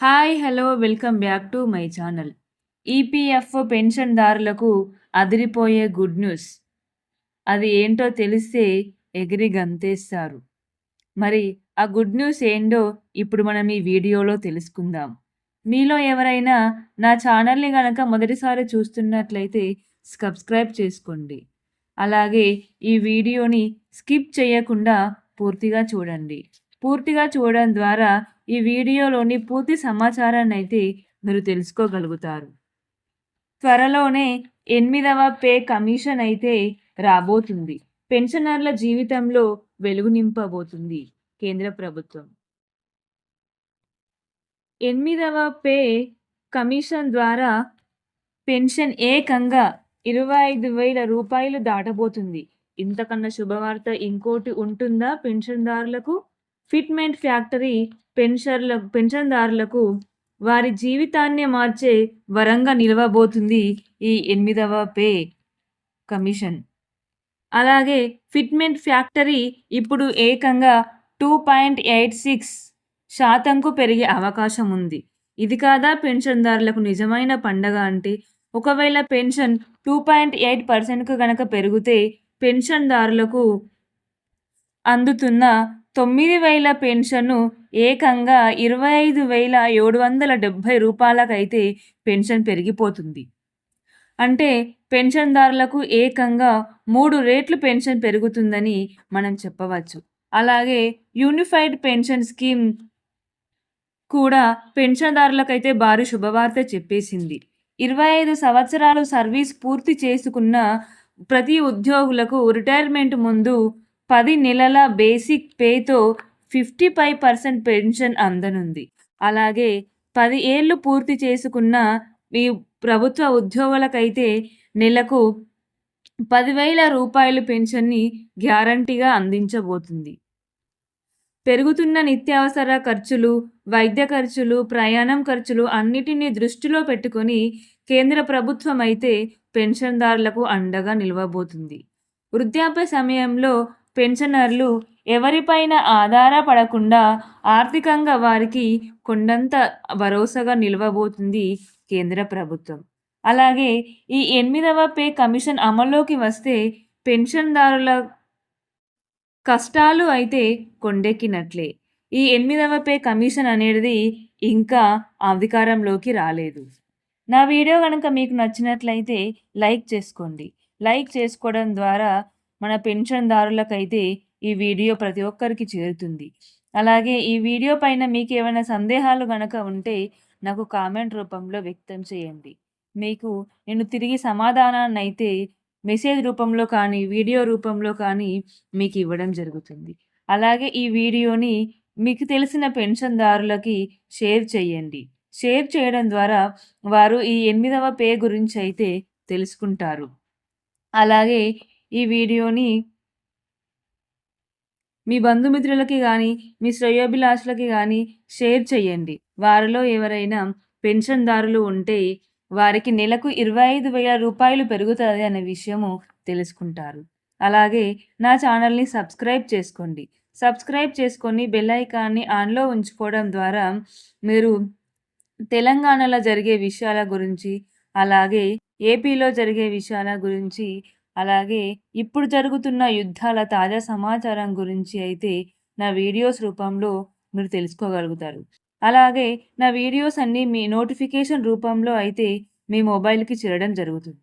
Hi! Hello! Welcome back to my channel. EPFO పెన్షన్‌దారులకు అదిరిపోయే good news. అది ఏంటో తెలిస్తే ఎగిరి గంతేస్తారు. మరి ఆ గుడ్ న్యూస్ ఏంటో ఇప్పుడు మనం ఈ వీడియోలో తెలుసుకుందాం. మీలో ఎవరైనా నా ఛానల్‌ని గనక మొదటిసారి చూస్తున్నట్లయితే సబ్స్క్రైబ్ చేసుకోండి. అలాగే ఈ వీడియోని స్కిప్ చేయకుండా పూర్తిగా చూడండి. పూర్తిగా చూడడం ద్వారా ఈ వీడియోలోని పూర్తి సమాచారాన్నయితే మీరు తెలుసుకోగలుగుతారు. త్వరలోనే 8వ పే కమిషన్ అయితే రాబోతుంది. పెన్షనర్ల జీవితంలో వెలుగు నింపబోతుంది కేంద్ర ప్రభుత్వం. 8వ పే కమిషన్ ద్వారా పెన్షన్ ఏకంగా రూ. 25,000 దాటబోతుంది. ఇంతకన్నా శుభవార్త ఇంకోటి ఉంటుందా పెన్షన్‌దారులకు? ఫిట్‌మెంట్ ఫ్యాక్టరీ పెన్షన్‌దారులకు వారి జీవితాన్నే మార్చే వరంగా నిలవబోతుంది ఈ 8వ పే కమిషన్. అలాగే ఫిట్‌మెంట్ ఫ్యాక్టరీ ఇప్పుడు ఏకంగా 2.86% పెరిగే అవకాశం ఉంది. ఇది కాదా పెన్షన్‌దారులకు నిజమైన పండగ అంటే? ఒకవేళ పెన్షన్ 2.8%కు గనక పెరిగితే పెన్షన్‌దారులకు అందుతున్న 9,000 పెన్షన్‌ను ఏకంగా రూ. 25,770 పెన్షన్ పెరిగిపోతుంది. అంటే పెన్షన్‌దారులకు ఏకంగా 3 రెట్లు పెన్షన్ పెరుగుతుందని మనం చెప్పవచ్చు. అలాగే యూనిఫైడ్ పెన్షన్ స్కీమ్ కూడా పెన్షన్‌దారులకైతే భారీ శుభవార్త చెప్పేసింది. 25 సంవత్సరాలు సర్వీస్ పూర్తి చేసుకున్న ప్రతి ఉద్యోగులకు రిటైర్మెంట్ ముందు 10 నెలల బేసిక్ పేతో 55% పెన్షన్ అందనుంది. అలాగే 10 ఏళ్లు పూర్తి చేసుకున్న ఈ ప్రభుత్వ ఉద్యోగులకైతే నెలకు రూ. 10,000 పెన్షన్‌ని గ్యారంటీగా అందించబోతుంది. పెరుగుతున్న నిత్యావసర ఖర్చులు, వైద్య ఖర్చులు, ప్రయాణం ఖర్చులు అన్నిటిని దృష్టిలో పెట్టుకొని కేంద్ర ప్రభుత్వం అయితే పెన్షన్‌దారులకు అండగా నిలవబోతుంది. వృద్ధాప్య సమయంలో పెన్షనర్లు ఎవరిపైన ఆధారపడకుండా ఆర్థికంగా వారికి కొండంత భరోసాగా నిలవబోతుంది కేంద్ర ప్రభుత్వం. అలాగే ఈ 8వ పే కమిషన్ అమల్లోకి వస్తే పెన్షన్‌దారుల కష్టాలు అయితే కొండెక్కినట్లే. ఈ 8వ పే కమిషన్ అనేది ఇంకా అధికారంలోకి రాలేదు. నా వీడియో గనక మీకు నచ్చినట్లయితే లైక్ చేసుకోండి. లైక్ చేసుకోవడం ద్వారా మన పెన్షన్‌దారులకైతే ఈ వీడియో ప్రతి ఒక్కరికి చేరుతుంది. అలాగే ఈ వీడియో పైన మీకేమైనా సందేహాలు గనక ఉంటే నాకు కామెంట్ రూపంలో వ్యక్తం చేయండి. మీకు నేను తిరిగి సమాధానాన్నయితే మెసేజ్ రూపంలో కానీ, వీడియో రూపంలో కానీ మీకు ఇవ్వడం జరుగుతుంది. అలాగే ఈ వీడియోని మీకు తెలిసిన పెన్షన్‌దారులకి షేర్ చేయండి. షేర్ చేయడం ద్వారా వారు ఈ 8వ పే గురించయితే తెలుసుకుంటారు. అలాగే ఈ వీడియోని మీ బంధుమిత్రులకి గానీ, మీ శ్రేయోభిలాషులకి గానీ షేర్ చేయండి. వారిలో ఎవరైనా పెన్షన్‌దారులు ఉంటే వారికి నెలకు రూ. 25,000 పెరుగుతది అనే విషయము తెలుసుకుంటారు. అలాగే నా ఛానల్‌ని సబ్స్క్రైబ్ చేసుకోండి. సబ్స్క్రైబ్ చేసుకొని బెల్ ఐకాన్‌ని ఆన్‌లో ఉంచుకోవడం ద్వారా మీరు తెలంగాణలో జరిగే విషయాల గురించి, అలాగే ఏపీలో జరిగే విషయాల గురించి, అలాగే ఇప్పుడు జరుగుతున్న యుద్ధాల తాజా సమాచారం గురించి అయితే నా వీడియోస్ రూపంలో మీరు తెలుసుకోగలుగుతారు. అలాగే నా వీడియోస్ అన్నీ మీ నోటిఫికేషన్ రూపంలో అయితే మీ మొబైల్‌కి చేరడం జరుగుతుంది.